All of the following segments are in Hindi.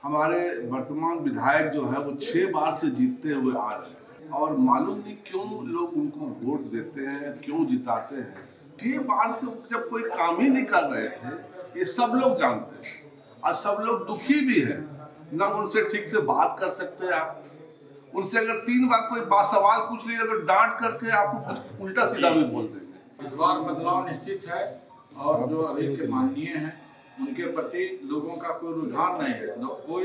हमारे वर्तमान विधायक जो है वो 6 बार से जीतते हुए आ रहे हैं और मालूम नहीं क्यों लोग उनको वोट देते हैं, क्यों जिताते हैं। 6 बार से जब कोई काम ही नहीं कर रहे थे, ये सब लोग जानते हैं और सब लोग दुखी भी हैं। ना उनसे ठीक से बात कर सकते हैं आप। उनसे अगर 3 बार कोई सवाल पूछ लिया तो डांट करके आपको कुछ उल्टा सीधा भी बोल देंगे। इस बार बदलाव निश्चित है और जो अभी के माननीय हैं उनके प्रति लोगों का कोई रुझान नहीं है। कोई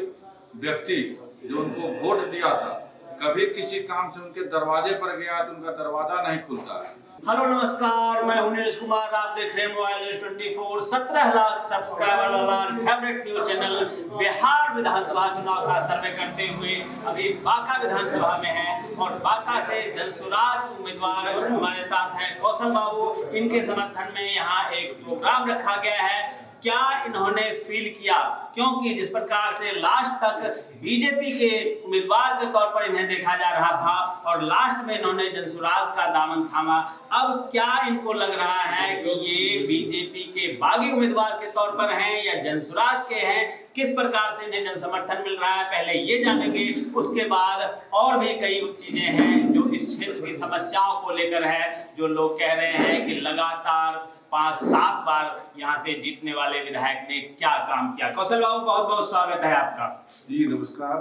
व्यक्ति जो उनको वोट दिया था कभी किसी काम से उनके दरवाजे पर गया तो उनका दरवाजा नहीं खुलता है। हेलो नमस्कार, मैं हूं नीरज कुमार। आप देख रहे हैं मोबाइल न्यूज 24। 17 लाख सब्सक्राइबर वाला फेवरेट न्यूज चैनल बिहार विधानसभा चुनाव का सर्वे करते हुए अभी बांका विधानसभा में है और बांका से जनसुराज उम्मीदवार हमारे साथ हैं कौशल बाबू। इनके समर्थन में यहाँ एक प्रोग्राम रखा गया है। क्या इन्होंने फील किया, क्योंकि जिस प्रकार से लास्ट तक बीजेपी के उम्मीदवार के तौर पर इन्हें देखा जा रहा था और लास्ट में इन्होंने जनसुराज का दामन थामा, अब क्या इनको लग रहा है कि ये बीजेपी के बागी उम्मीदवार के तौर पर हैं या जनसुराज के हैं, किस प्रकार से इन्हें जन समर्थन मिल रहा है, पहले ये जानेंगे। उसके बाद और भी कई चीजें हैं जो इस क्षेत्र की समस्याओं को लेकर है, जो लोग कह रहे हैं कि लगातार 5-7 बार यहाँ से जीतने वाले विधायक ने क्या काम किया। कौशल बाबू, बहुत बहुत स्वागत है आपका। जी नमस्कार।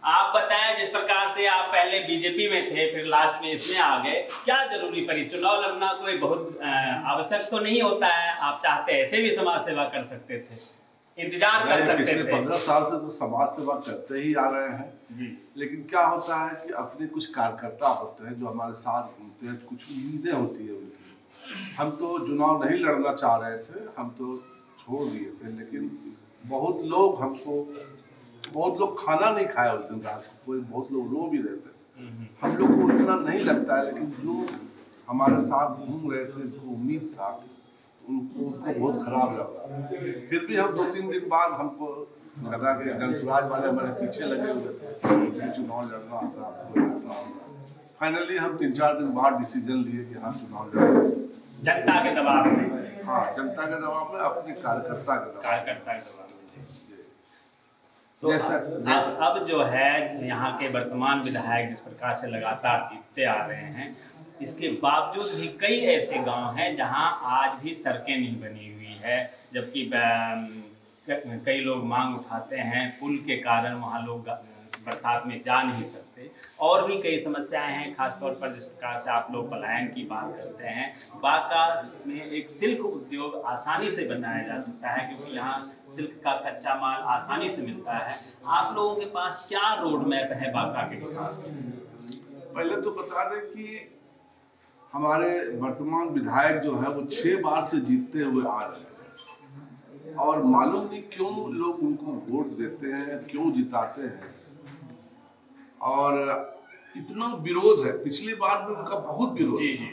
आप बताएं, जिस प्रकार से आप पहले बीजेपी में थे, फिर लास्ट में इसमें आ गए, क्या जरूरी पड़ी? चुनाव लड़ना कोई बहुत आवश्यक तो नहीं होता है, आप चाहते ऐसे भी समाज सेवा कर सकते थे, इंतजार कर सकते थे। 15 साल से तो समाज सेवा करते ही आ रहे हैं जी। लेकिन क्या होता है कि अपने कुछ कार्यकर्ता होते हैं जो हमारे साथ घूमते हैं, कुछ उम्मीदें होती है उनकी। हम तो चुनाव नहीं लड़ना चाह रहे थे, हम तो छोड़ दिए थे, लेकिन बहुत लोग खाना नहीं खाया उस दिन रात को, कोई बहुत लोग रो भी रहे थे। हम लोग को उतना नहीं लगता है, लेकिन जो हमारे साथ घूम रहे थे, जिसको उम्मीद था, उनको बहुत खराब लग रहा था। फिर भी हम 2-3 दिन बाद हमको लगा कि जनसुराज वाले हमारे पीछे लगे हुए थे, चुनाव लड़ना होगा, आपको लड़ना होगा। फाइनली हम 3-4 दिन बाद डिसीजन लिए कि हाँ चुनाव लड़ेंगे। जनता के दबाव में? हाँ, जनता के दबाव में, अपने कार्यकर्ता के दबाव में। तो अब जो है यहाँ के वर्तमान विधायक जिस प्रकार से लगातार जीतते आ रहे हैं, इसके बावजूद भी कई ऐसे गांव हैं जहां आज भी सड़कें नहीं बनी हुई है, जबकि कई लोग मांग उठाते हैं पुल के कारण वहां लोग बरसात में जा नहीं सकते। और भी कई समस्याएं हैं, खासतौर पर जिस प्रकार से आप लोग पलायन की बात करते हैं। बांका में एक सिल्क उद्योग आसानी से बनाया जा सकता है, क्योंकि यहाँ सिल्क का कच्चा माल आसानी से मिलता है। आप लोगों के पास क्या रोड मैप है बांका के विकास के? पहले तो बता दें कि हमारे वर्तमान विधायक जो है वो 6 बार से जीतते हुए आ रहे हैं और मालूम नहीं क्यों लोग उनको वोट देते हैं, क्यों जिताते हैं। और इतना विरोध है, पिछली बार भी उनका बहुत विरोध था,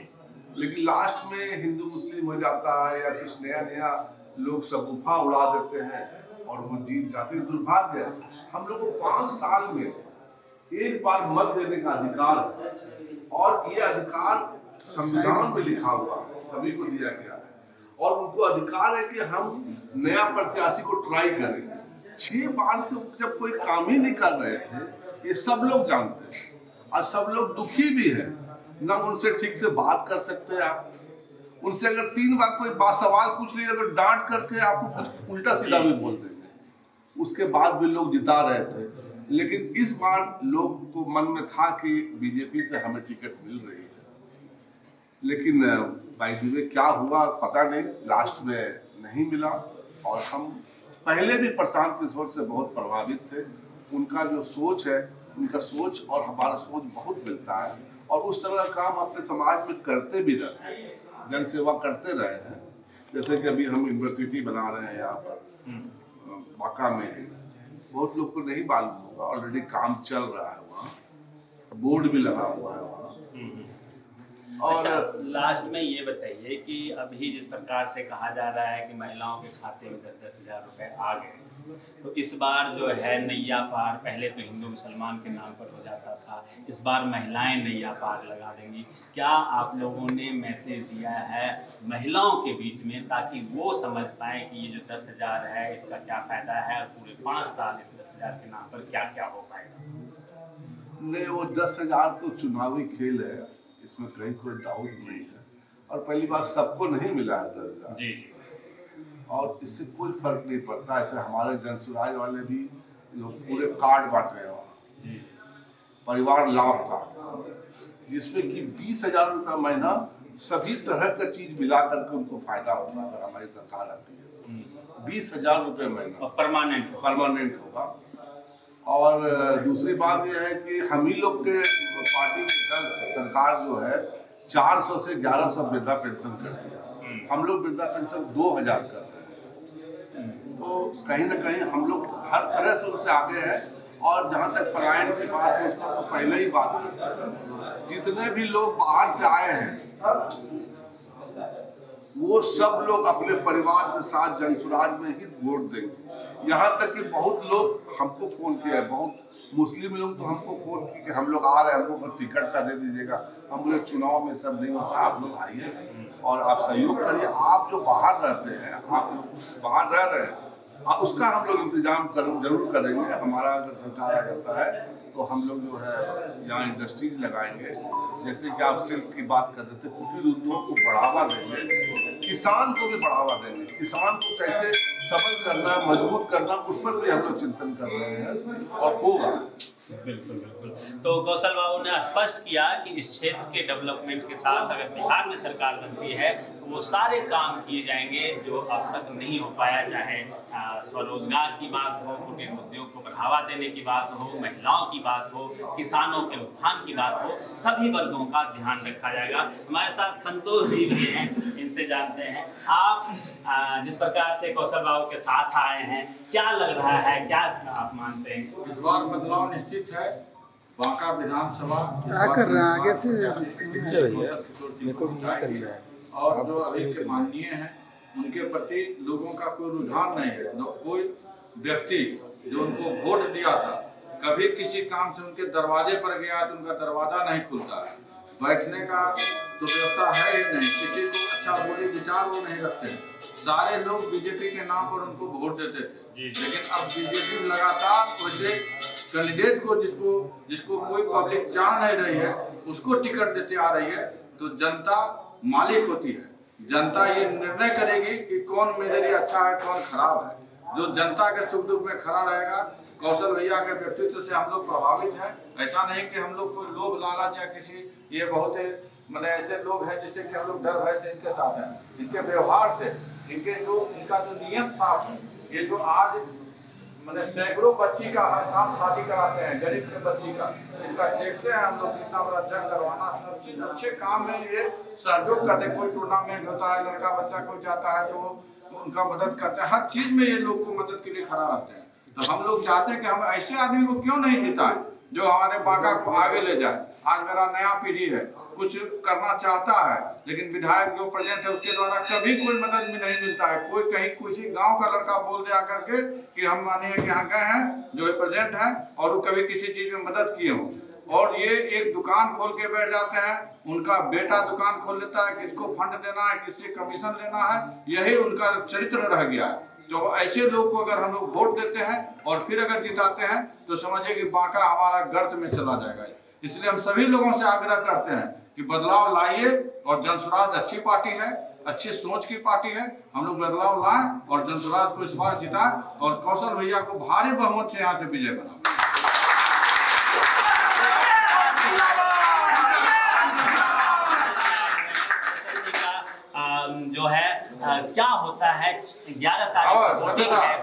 लेकिन लास्ट में हिंदू मुस्लिम हो जाता है या कुछ नया लोग शगुफा उड़ा देते हैं और वो जीत जाते हैं। दुर्भाग्य है, हम लोग को 5 साल में एक बार मत देने का अधिकार है और ये अधिकार संविधान में लिखा हुआ है, सभी को दिया गया है और उनको अधिकार है कि हम नया प्रत्याशी को ट्राई करें। 6 बार से जब कोई काम ही नहीं कर रहे थे, ये सब लोग जानते हैं और सब लोग दुखी भी हैं। ना उनसे ठीक से बात कर सकते हैं आप। उनसे अगर 3 बार कोई सवाल पूछ लिया तो डांट करके आपको कुछ उल्टा सीधा भी बोल देंगे। उसके बाद भी लोग जिता रहे थे, लेकिन इस बार लोग को मन में था कि बीजेपी से हमें टिकट मिल रही है, लेकिन बाय द वे क्या हुआ पता नहीं, लास्ट में नहीं मिला। और हम पहले भी प्रशांत किशोर से बहुत प्रभावित थे। उनका जो सोच है, उनका सोच और हमारा सोच बहुत मिलता है और उस तरह का काम अपने समाज में करते भी रहते हैं, जन सेवा करते रहे हैं। जैसे कि अभी हम यूनिवर्सिटी बना रहे हैं यहाँ पर बांका में, बहुत लोग को नहीं मालूम होगा, ऑलरेडी काम चल रहा है, वहाँ बोर्ड भी लगा हुआ है वहाँ। और अच्छा, लास्ट में ये बताइए कि अभी जिस प्रकार से कहा जा रहा है कि महिलाओं के खाते में 10-10 हज़ार रुपए आ गए, तो इस बार जो है नैया पार, पहले तो हिंदू मुसलमान के नाम पर हो जाता था, इस बार महिलाएं नैया पार लगा देंगी। क्या आप लोगों ने मैसेज दिया है महिलाओं के बीच में, ताकि वो समझ पाए कि ये जो 10,000 है इसका क्या फ़ायदा है और पूरे 5 साल इस 10,000 के नाम पर क्या क्या हो पाएगा? नहीं, वो 10,000 तो चुनावी खेल है, इसमें कहीं कोई डाउट नहीं है। और पहली बात, सबको नहीं मिला है 10,000 जी, और इससे कोई फर्क नहीं पड़ता। ऐसे हमारे जनसुराज वाले भी जो पूरे कार्ड बांट रहे हैं वहाँ, परिवार लाभ कार्ड, जिसमें कि 20,000 रुपये महीना सभी तरह का चीज मिला करके उनको फायदा होगा। अगर हमारी सरकार आती है तो 20,000 रुपये महीना परमानेंट होगा। और दूसरी बात यह है कि हम ही लोग के पार्टी के दल से सरकार जो है 400 से 1100 वृद्धा पेंशन कर दिया, हम लोग वृद्धा पेंशन 2,000 कर रहे हैं। तो कहीं ना कहीं हम लोग हर तरह से उनसे आगे हैं। और जहाँ तक पलायन की बात है, उस पर तो पहले ही बात करते हैं। जितने भी लोग बाहर से आए हैं वो सब लोग अपने परिवार के साथ जनसुराज में ही वोट देंगे। यहाँ तक कि बहुत लोग हमको फोन किया है, बहुत मुस्लिम लोग तो हमको फोन किए कि हम लोग आ रहे हैं, हमको टिकट का दे दीजिएगा। हम बोले चुनाव में सब नहीं होता, आप लोग आइए और आप सहयोग करिए। आप जो बाहर रहते हैं, आप लोग बाहर रह रहे हैं, उसका हम लोग इंतजाम जरूर करेंगे। हमारा अगर सरकार आ जाता है तो हम लोग जो है यहाँ इंडस्ट्रीज लगाएंगे। जैसे कि आप सिल्क की बात कर रहे थे, कुटीर उद्योग को बढ़ावा देंगे, किसान को भी बढ़ावा देंगे। किसान को कैसे सबल करना, मजबूत करना, उस पर भी हम लोग चिंतन कर रहे हैं और होगा। बिल्कुल बिल्कुल। तो कौशल बाबू ने स्पष्ट किया कि इस क्षेत्र के डेवलपमेंट के साथ अगर बिहार में सरकार बनती है तो वो सारे काम किए जाएंगे जो अब तक नहीं हो पाया, चाहे स्वरोजगार की बात हो, कुटीर उद्योग को बढ़ावा देने की बात हो, महिलाओं की बात हो, किसानों के उत्थान की बात हो, सभी वर्गों का ध्यान रखा जाएगा। हमारे साथ संतोष जी भी हैं, इनसे जानते हैं। आप जिस प्रकार से कौशल बाबू के साथ आए हैं, क्या लग रहा है, क्या आप मानते हैं? इस बार बदलाव निश्चित है। बांका विधानसभा क्या कर रहे हैं आगे से? और जो अभी के माननीय हैं उनके प्रति लोगों का कोई रुझान नहीं है। कोई व्यक्ति जो उनको वोट दिया था कभी किसी काम से उनके दरवाजे पर गया तो उनका दरवाजा नहीं खुलता है, बैठने का तो व्यवस्था है ही नहीं, किसी को अच्छा बोली विचार वो नहीं रखते हैं। सारे लोग बीजेपी के नाम पर उनको वोट देते थे, लेकिन अब बीजेपी लगातार वैसे कैंडिडेट को जिसको कोई पब्लिक चाह नहीं रही है उसको टिकट देते आ रही है। तो जनता मालिक होती है, जनता ये निर्णय करेगी कि कौन मेरे लिए अच्छा है, कौन खराब है। जो जनता के सुख दुख में खड़ा रहेगा, कौशल भैया के व्यक्तित्व से हम लोग प्रभावित हैं। ऐसा नहीं कि हम लोग कोई लोभ लालच या किसी, ये बहुत मतलब ऐसे लोग हैं जिससे कि हम लोग डर भय से इनके साथ हैं। इनके व्यवहार से, इनका जो नियम साफ है। ये जो आज मतलब सैकड़ों बच्ची का हर शाम शादी कराते हैं, गरीब के बच्ची का, इनका देखते हैं हम लोग कितना बड़ा जग करवाना, सब चीज अच्छे काम में ये सहयोग करते हैं। कोई टूर्नामेंट होता है, लड़का बच्चा कोई जाता है तो उनका मदद करते हैं, हर चीज में ये लोग को मदद के लिए खड़ा रहते हैं। तो हम लोग चाहते हैं कि हम ऐसे आदमी को क्यों नहीं जिताएं जो हमारे बांका को आगे ले जाए। आज मेरा नया पीढ़ी है, कुछ करना चाहता है, लेकिन विधायक जो प्रेजेंट है उसके द्वारा कभी कोई मदद भी नहीं मिलता है। कोई कहीं किसी गांव का लड़का बोल दे आकर के कि हम मानिए कि यहाँ गए हैं जो प्रेजेंट है और वो कभी किसी चीज में मदद किए हों, और ये एक दुकान खोल के बैठ जाते हैं। उनका बेटा दुकान खोल लेता है, किसको फंड देना है, किससे कमीशन लेना है, यही उनका चरित्र रह गया है। तो ऐसे लोग को अगर हम लोग वोट देते हैं और फिर अगर जिताते हैं तो समझिए कि बांका हमारा गर्त में चला जाएगा। इसलिए हम सभी लोगों से आग्रह करते हैं कि बदलाव लाइए, और जनसुराज अच्छी पार्टी है, अच्छी सोच की पार्टी है। हम लोग बदलाव लाएं और जनसुराज को इस बार जिताएं और कौशल भैया को भारी बहुमत से यहाँ से विजय बनाएं। जो है क्या होता है 11 तारीख को वोटिंग है,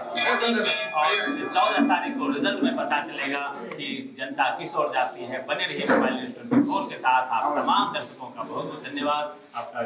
और 14 तारीख को रिजल्ट में पता चलेगा कि जनता किस ओर जाती है। बने रहिए मोबाइल न्यूज़ 24 के साथ। आप तमाम दर्शकों का बहुत बहुत धन्यवाद। आपका